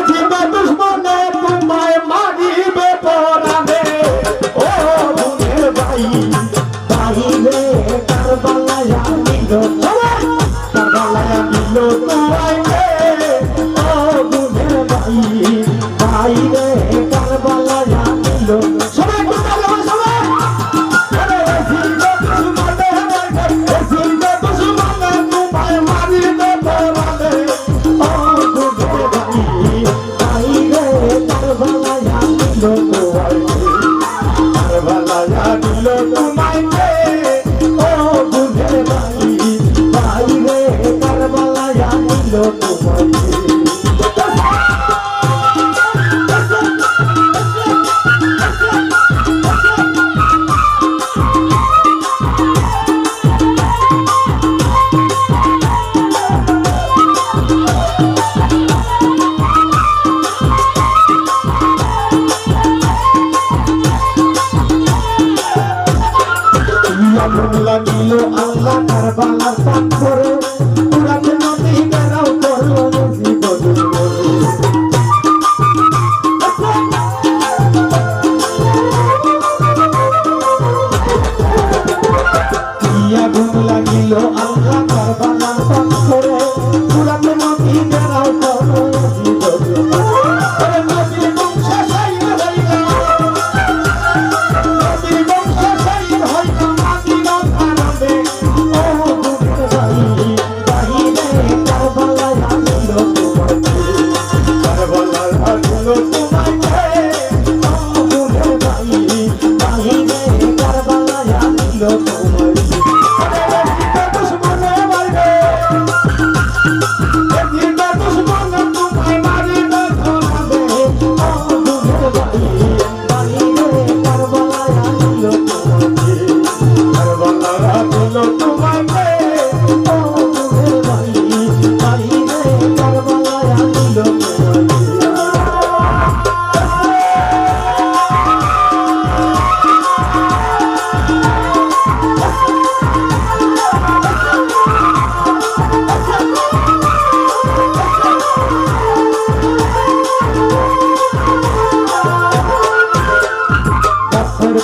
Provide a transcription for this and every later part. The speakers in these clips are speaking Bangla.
জিন্দা দুশ্মনে তোমায় মারিবে পরাণে ও গুণের ভাই ভাই রে কারবালায় নিল কারবালায় নিল তোমায় রে ও গুণের ভাই ভাই রে কারবালায় নিল সবাই কথা বলো সবাই আরে জিন্দা দুশ্মনে জিন্দা দুশ্মনে তোমায় মারিবে পরাণে ও গুণের ভাই ভাই রে কারবালায় নিল তোমায় কারবালায় নিল তোমায় ও গুণের ভাই ভাই রে কারবালায় নিল তোমায় লাগিল আল্লাহ কারবালার পাথরে পুরাতে নদী বেড়াও করলো নদী বদল আগুন লাগিল আল্লাহ কারবালার পাথরে পুরাতে নদী বেড়াও করলো নদী বদল নদীর বংশ সাইল হইল নদীর বংশ সাইল হইল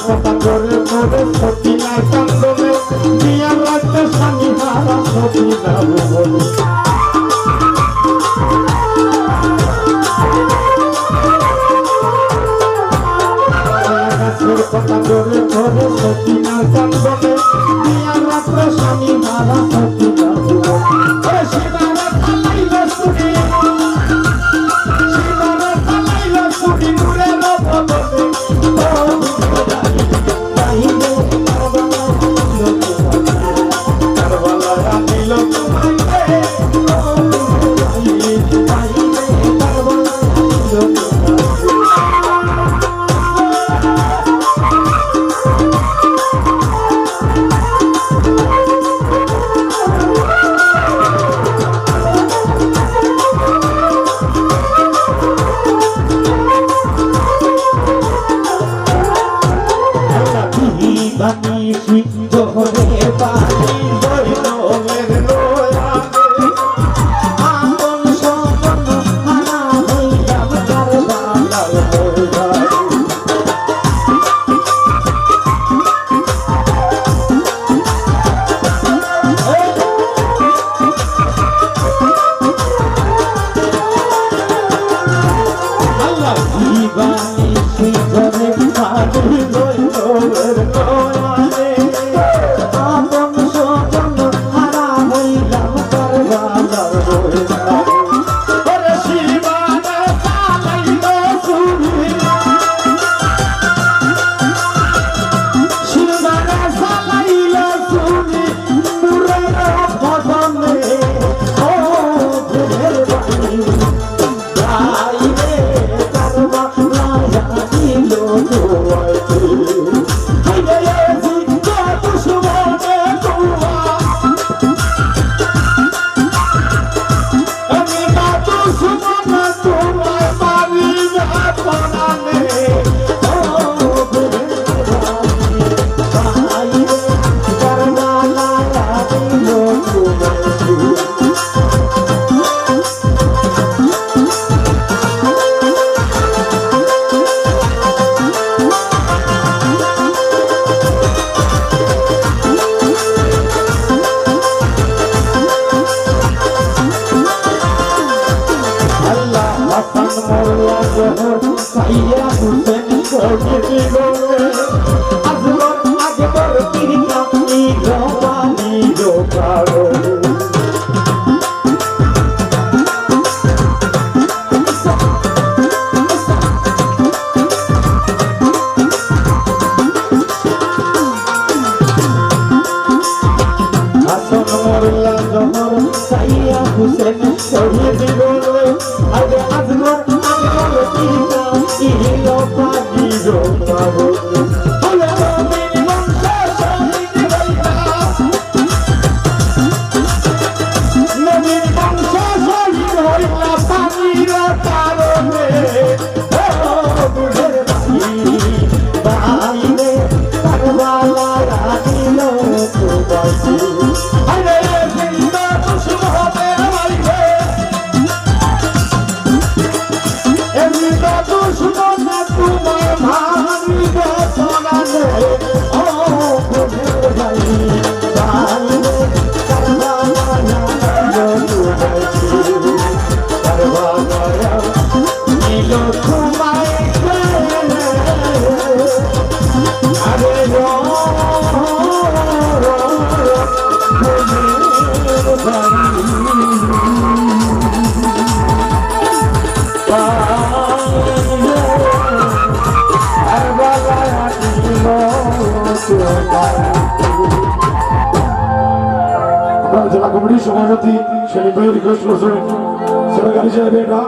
কথা করে করে সতীনার কান্দনে বিয়ার রাখতে স্বামী হারা সতীনা বলে কথা করে করে সতীনার কান্দনে বিয়ার রাখতে স্বামী হারা সতীনা বলে শিবারে থালাইল সুখী শিবারে থালাইল সুখী নূরের বদলে Hello. হাসান মোল্লা জহর সাইয়া হুসেন কবি বলে আজমর আকবর কিরকা নিরবানি রোকারো হাসান মোল্লা জহর সাইয়া হুসেন কবি বলে আগে আজমর আকবর কিরকা নিরবানি রোকারো জেলা কমিটির সভাপতি সেলিম ভাই রিকোয়েস্ট করছেন সেটা গাড়ি চাইবে এটা